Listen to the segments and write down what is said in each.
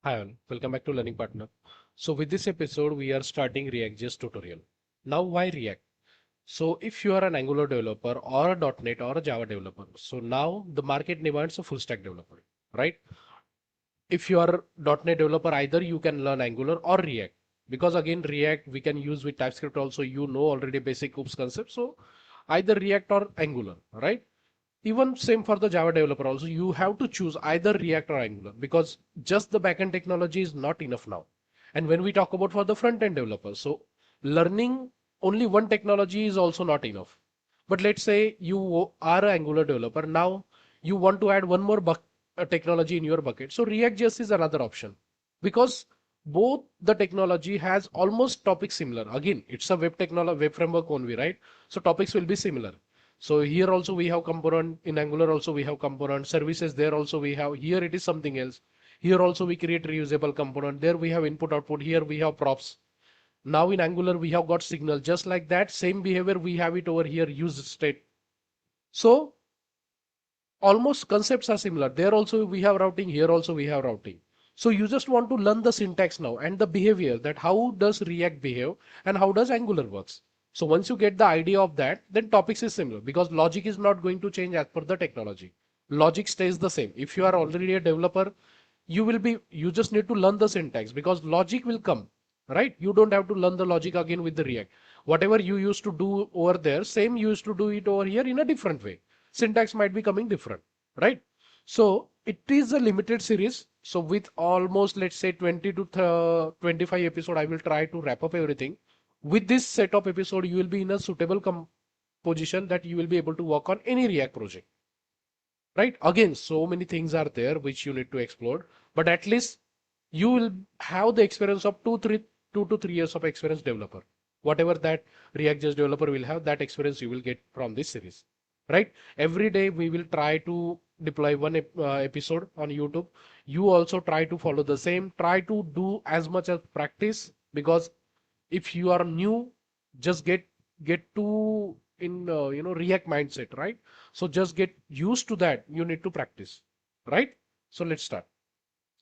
Hi all, welcome back to Learning Partner. So with this episode, we are starting React.js tutorial. Now why React? So if you are an Angular developer or a .NET or a Java developer, so now the market demands a full stack developer, right? If you are .NET developer, either you can learn Angular or React because again, React we can use with TypeScript also, you know already basic OOPS concept. So either React or Angular, right? Even same for the Java developer also, you have to choose either React or Angular because just the backend technology is not enough now. And when we talk about for the front end developers, so learning only one technology is also not enough. But let's say you are an Angular developer, now you want to add one more technology in your bucket. So React.js is another option because both the technology has almost topics similar. Again, it's a web technology, web framework only, right? So topics will be similar. So here also we have component in Angular also we have component services there also we have here it is something else. Here also we create reusable component. There we have input output. Here we have props. Now in Angular we have got signal just like that same behavior we have it over here use state. So almost concepts are similar. There also we have routing. Here also we have routing. So you just want to learn the syntax now and the behavior that how does React behave and how does Angular works. So once you get the idea of that, then topics is similar because logic is not going to change as per the technology. Logic stays the same. If you are already a developer, you just need to learn the syntax because logic will come, right? You don't have to learn the logic again with the React. Whatever you used to do over there, same you used to do it over here in a different way. Syntax might be coming different, right? So it is a limited series. So with almost let's say 20 to 25 episode, I will try to wrap up everything. With this set of episode, you will be in a suitable position that you will be able to work on any React project, right? Again, so many things are there which you need to explore, but at least you will have the experience of 2 to 3 years of experience developer. Whatever that React.js developer will have, that experience you will get from this series, right? Every day we will try to deploy one episode on YouTube. You also try to follow the same, try to do as much as practice because if you are new, just get to in React mindset, right? So just get used to that. You need to practice, right? So let's start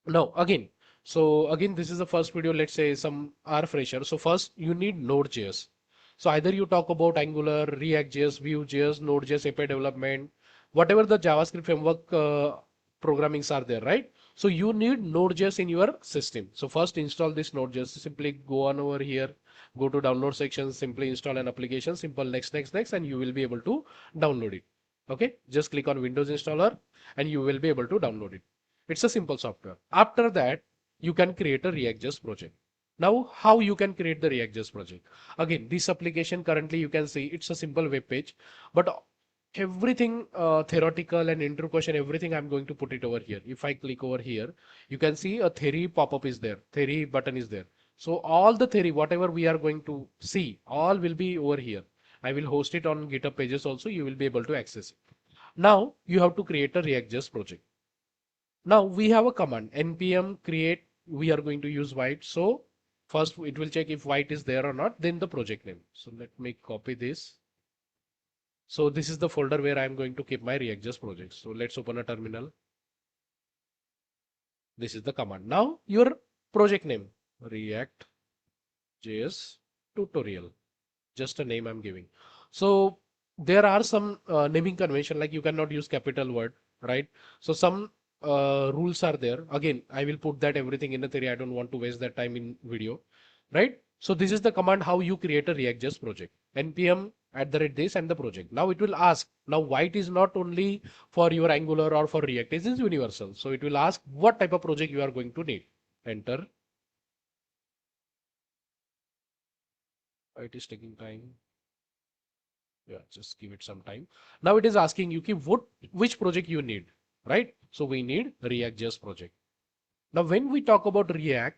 now again. So again, this is the first video. Let's say some are fresher. So first you need Node.js. So either you talk about Angular, React.js, Vue.js, Node.js API development, whatever the JavaScript framework programmings are there, right? So you need Node.js in your system. So first install this Node.js. Simply go on over here, go to download section, simply install an application, simple next, next, next, and you will be able to download it. Okay, just click on Windows installer and you will be able to download it. It's a simple software. After that, you can create a React.js project. Now, how you can create the React.js project? Again, this application currently you can see it's a simple web page, but everything theoretical and intro question, everything I'm going to put it over here. If I click over here, you can see a theory pop-up is there. Theory button is there. So all the theory, whatever we are going to see, all will be over here. I will host it on GitHub pages also. You will be able to access it. Now you have to create a React.js project. Now we have a command npm create. We are going to use white. So first it will check if white is there or not, then the project name. So let me copy this. So this is the folder where I'm going to keep my React.js project. So let's open a terminal. This is the command. Now your project name, React.js tutorial, just a name I'm giving. So there are some naming convention, like you cannot use capital word, right? So some rules are there. Again, I will put that everything in the theory. I don't want to waste that time in video, right? So this is the command how you create a React.js project. npm at the rate this and the project. Now it will ask. Now white is not only for your Angular or for React. It is universal. So it will ask what type of project you are going to need. Enter. It is taking time. Yeah, just give it some time. Now it is asking you which project you need, right? So we need React.js project. Now when we talk about React,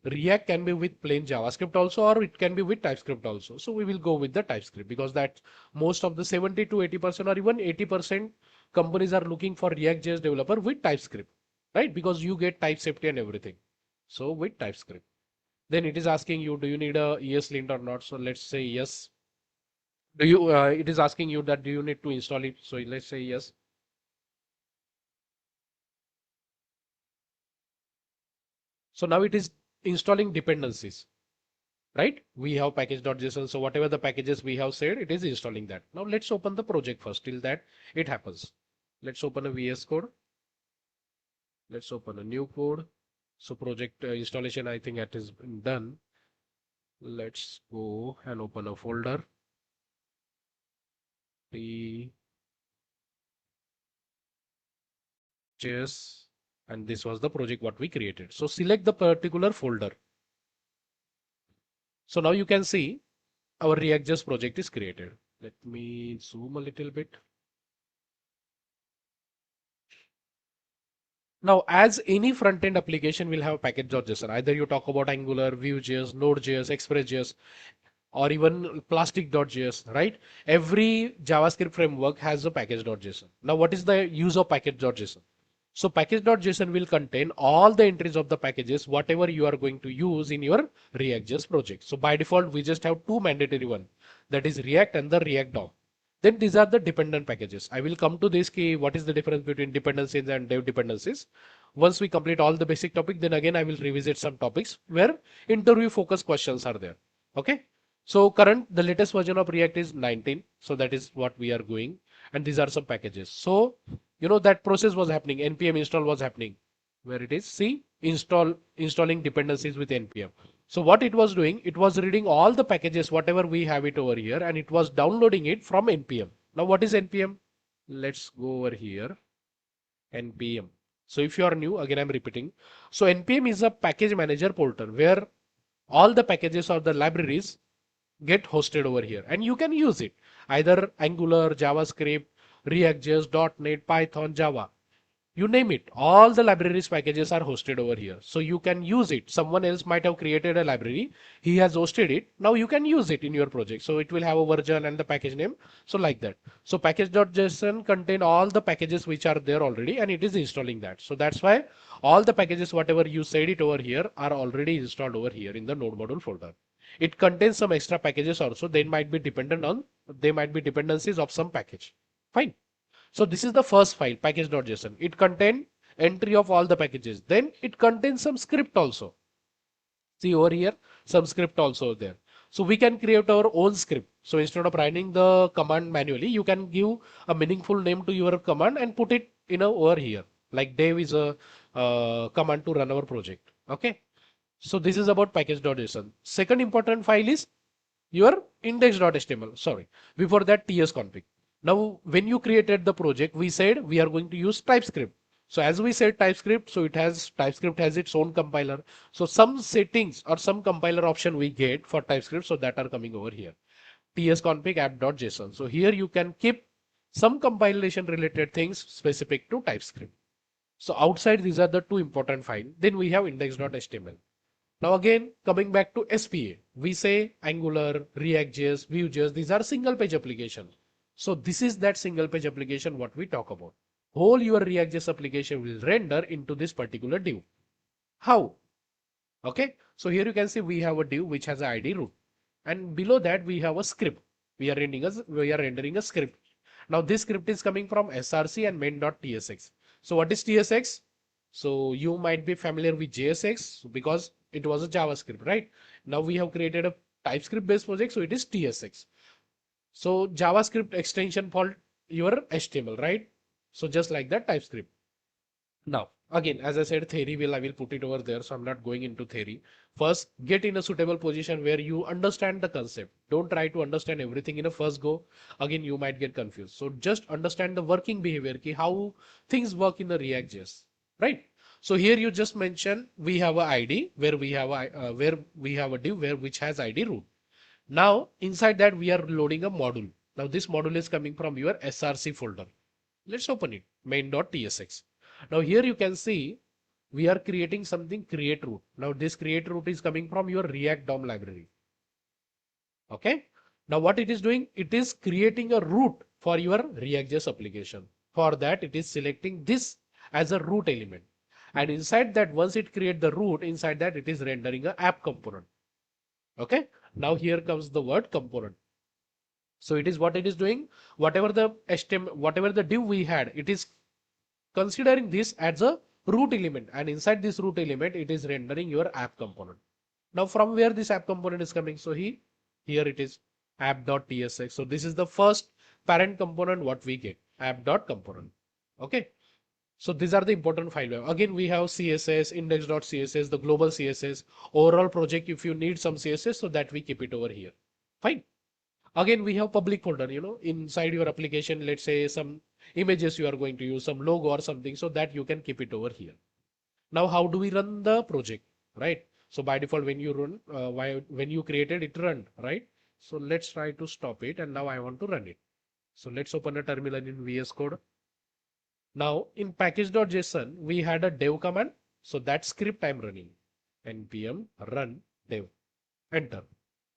React can be with plain JavaScript also, or it can be with TypeScript also. So we will go with the TypeScript because that most of the 70 to 80% or even 80% companies are looking for React.js developer with TypeScript, right? Because you get type safety and everything. So with TypeScript. Then it is asking you, do you need a ESLint or not? So let's say yes. Do you, it is asking you that do you need to install it? So let's say yes. So now it is installing dependencies, right? We have package.json. So whatever the packages we have said, it is installing that. Now let's open the project first. Till that it happens. Let's open a VS Code. Let's open a new code. So project installation, I think that is done. Let's go and open a folder. The JS, and this was the project what we created. So select the particular folder. So now you can see our React.js project is created. Let me zoom a little bit. Now, as any front-end application will have package.json, either you talk about Angular, Vue.js, Node.js, Express.js, or even plastic.js, right? Every JavaScript framework has a package.json. Now, what is the use of package.json? So package.json will contain all the entries of the packages, whatever you are going to use in your React.js project. So by default, we just have two mandatory one, that is React and the React DOM. Then these are the dependent packages. I will come to this key, what is the difference between dependencies and dev dependencies. Once we complete all the basic topic, then again I will revisit some topics where interview focus questions are there. Okay. So the latest version of React is 19. So that is what we are going. And these are some packages. So, that process was happening. NPM install was happening. Where it is, see, installing dependencies with NPM. So what it was doing, it was reading all the packages, whatever we have it over here, and it was downloading it from NPM. Now what is NPM? Let's go over here. NPM. So if you are new, again I'm repeating. So NPM is a package manager portal where all the packages or the libraries get hosted over here, and you can use it either Angular, JavaScript, React.js, .NET, Python, Java, you name it. All the libraries packages are hosted over here, so you can use it. Someone else might have created a library, he has hosted it, now you can use it in your project. So it will have a version and the package name, so like that. So package.json contain all the packages which are there already, and it is installing that. So that's why all the packages whatever you said it over here are already installed over here in the node module folder. It contains some extra packages also. They might be dependencies of some package. Fine. So this is the first file, package.json. It contains entry of all the packages. Then it contains some script also. See over here, some script also there. So we can create our own script. So instead of writing the command manually, you can give a meaningful name to your command and put it over here. Like dev is a command to run our project. Okay. So this is about package.json. Second important file is your index.html. Sorry. Before that, tsconfig. Now, when you created the project, we said we are going to use TypeScript. So as we said TypeScript, so TypeScript has its own compiler. So some settings or some compiler option we get for TypeScript, so that are coming over here. tsconfig app.json. So here you can keep some compilation related things specific to TypeScript. So outside these are the two important files. Then we have index.html. Now again, coming back to SPA, we say Angular, React.js, Vue.js, these are single page applications. So this is that single page application what we talk about. Whole your React.js application will render into this particular div. How? Okay, so here you can see we have a div which has an ID root, and below that we have a script. We are rendering a script. Now this script is coming from src and main.tsx. So what is tsx? So you might be familiar with JSX because it was a JavaScript, right? Now we have created a TypeScript based project, so it is TSX. So JavaScript extension for your HTML, right? So just like that TypeScript. Now, again, as I said, I will put it over there. So I'm not going into theory. First, get in a suitable position where you understand the concept. Don't try to understand everything in a first go. Again, you might get confused. So just understand the working behavior, how things work in the React.js, right? So here you just mention we have a ID where we have a div which has ID root. Now inside that we are loading a module. Now this module is coming from your src folder. Let's open it, main.tsx. Now here you can see we are creating something create root. Now this create root is coming from your React DOM library. Okay. Now what it is doing, it is creating a root for your React.js application. For that it is selecting this as a root element. And inside that, once it create the root, inside that it is rendering a app component. Okay. Now here comes the word component. So it is what it is doing. Whatever the HTML, whatever the div we had, it is considering this as a root element, and inside this root element, it is rendering your app component. Now from where this app component is coming? So here it is app.tsx. So this is the first parent component what we get, app.component. Okay. So these are the important file. Again, we have CSS, index.css, the global CSS, overall project. If you need some CSS, so that we keep it over here. Fine. Again, we have public folder, inside your application, let's say some images you are going to use, some logo or something, so that you can keep it over here. Now, how do we run the project, right? So by default, when you run, when you created it run, right? So let's try to stop it. And now I want to run it. So let's open a terminal in VS Code. Now in package.json, we had a dev command. So that script I'm running, npm run dev, enter.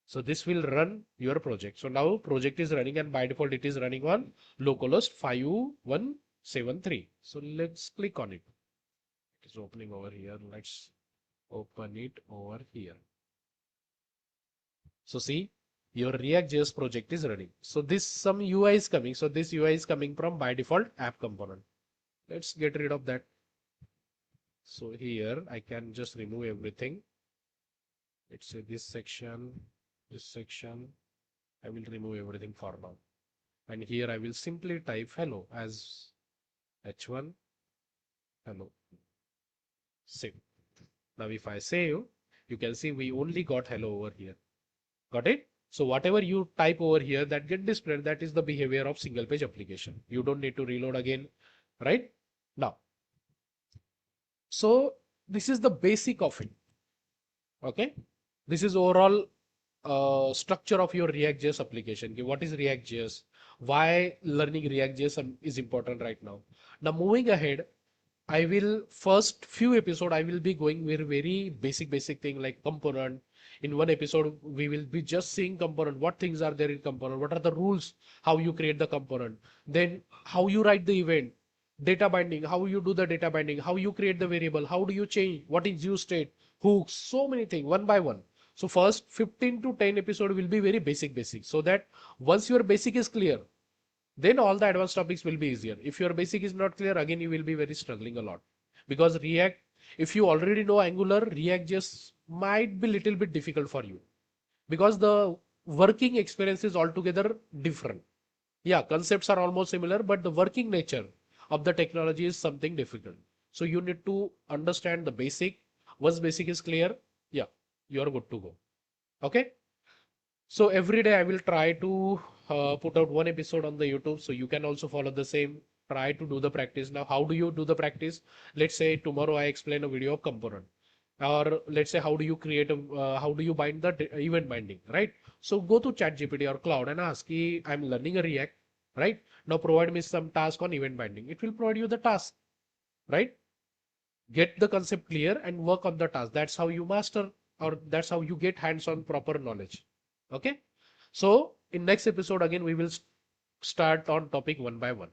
So this will run your project. So now project is running, and by default it is running on localhost 5173. So let's click on it. It is opening over here. Let's open it over here. So see, your React.js project is running. So this some UI is coming. So this UI is coming from by default app component. Let's get rid of that. So here I can just remove everything. Let's say this section, I will remove everything for now. And here I will simply type hello as h1 hello. Save. Now if I save, you can see we only got hello over here. Got it? So whatever you type over here that get displayed, that is the behavior of single page application. You don't need to reload again, right? Now, so this is the basic of it. Okay. This is overall structure of your React.js application. Okay, what is React.js? Why learning React.js is important right now. Now moving ahead, I will first few episode I will be going with very basic thing like component. In one episode we will be just seeing component, what things are there in component, what are the rules, how you create the component, then how you write the event, data binding, how you do the data binding, how you create the variable, how do you change, what is use state, hooks, so many things one by one. So first 15 to 10 episode will be very basic so that once your basic is clear, then all the advanced topics will be easier. If your basic is not clear, again you will be very struggling a lot, because React, if you already know Angular, React just might be little bit difficult for you, because the working experience is altogether different. Yeah, concepts are almost similar, but the working nature of the technology is something difficult. So you need to understand the basic. Once basic is clear, yeah, you're good to go. Okay. So every day I will try to put out one episode on the YouTube. So you can also follow the same. Try to do the practice. Now, how do you do the practice? Let's say tomorrow I explain a video of component, or let's say how do you create a, how do you bind the event binding, right? So go to ChatGPT or Cloud and ask, I'm learning a React, right? Now provide me some task on event binding. It will provide you the task, right? Get the concept clear and work on the task. That's how you master, or that's how you get hands-on proper knowledge. Okay. So in next episode, again, we will start on topic one by one.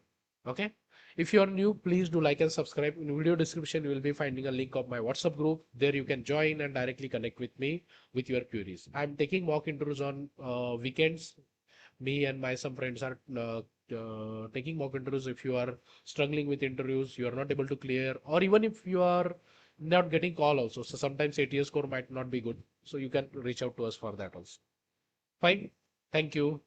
Okay. If you are new, please do like and subscribe. In video description, you will be finding a link of my WhatsApp group. There you can join and directly connect with me with your queries. I'm taking mock interviews on weekends. Me and my some friends are taking mock interviews. If you are struggling with interviews, you are not able to clear, or even if you are not getting call also. So sometimes ATS score might not be good. So you can reach out to us for that also. Fine. Thank you.